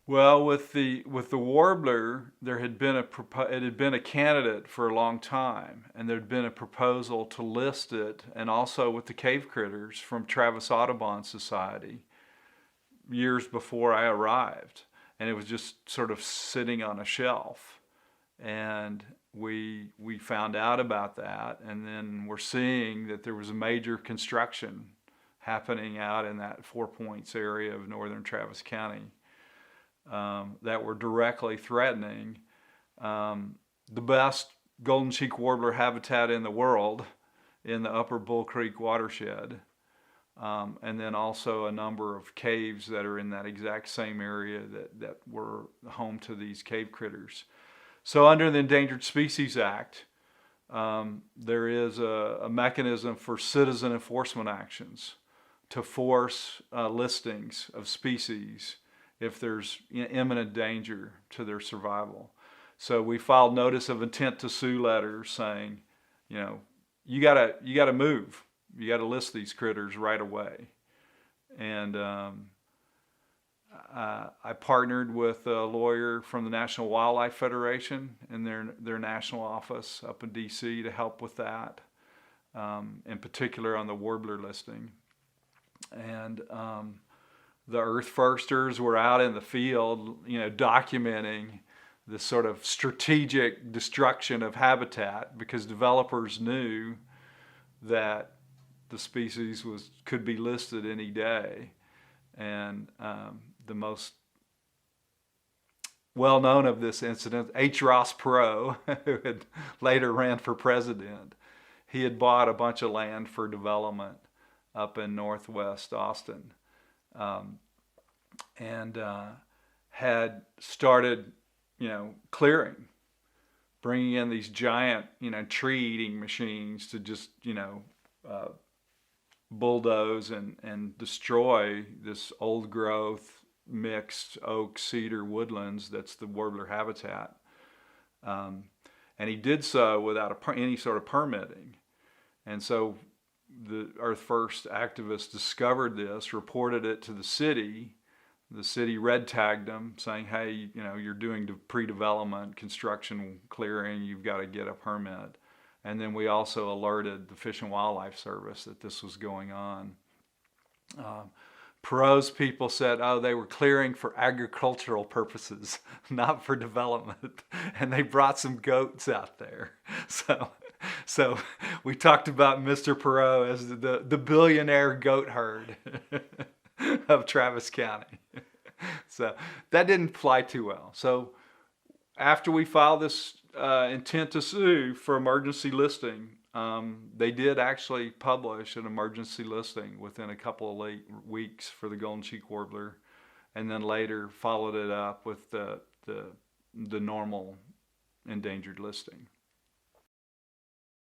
Well, with the warbler, there had been it had been a candidate for a long time, and there'd been a proposal to list it, and also with the cave critters from Travis Audubon Society years before I arrived, and it was just sort of sitting on a shelf, and we found out about that, and then we're seeing that there was a major construction happening out in that Four Points area of northern Travis County, that were directly threatening the best golden cheek warbler habitat in the world in the upper Bull Creek watershed, and then also a number of caves that are in that exact same area that were home to these cave critters. So under the Endangered Species Act, there is a mechanism for citizen enforcement actions to force listings of species if there's imminent danger to their survival. So we filed notice of intent to sue letters saying, you know, you gotta move. You gotta list these critters right away. And I partnered with a lawyer from the National Wildlife Federation in their national office up in DC to help with that, in particular on the warbler listing. And the Earth Firsters were out in the field, you know, documenting this sort of strategic destruction of habitat because developers knew that the species could be listed any day. And the most well known of this incident, H. Ross Perot, who had later ran for president, he had bought a bunch of land for development up in northwest Austin, and had started, you know, clearing, bringing in these giant, you know, tree-eating machines to just, you know, bulldoze and destroy this old growth mixed oak cedar woodlands that's the warbler habitat, and he did so without any sort of permitting. And so the Earth First activists discovered this, reported it to the city. The city red tagged them saying, hey, you know, you're doing pre-development construction clearing, you've got to get a permit. And then we also alerted the Fish and Wildlife Service that this was going on. Perot's people said, oh, they were clearing for agricultural purposes, not for development. And they brought some goats out there. So we talked about Mr. Perot as the billionaire goat herd of Travis County. So that didn't fly too well. So after we filed this intent to sue for emergency listing, they did actually publish an emergency listing within a couple of late weeks for the golden cheek warbler, and then later followed it up with the normal endangered listing.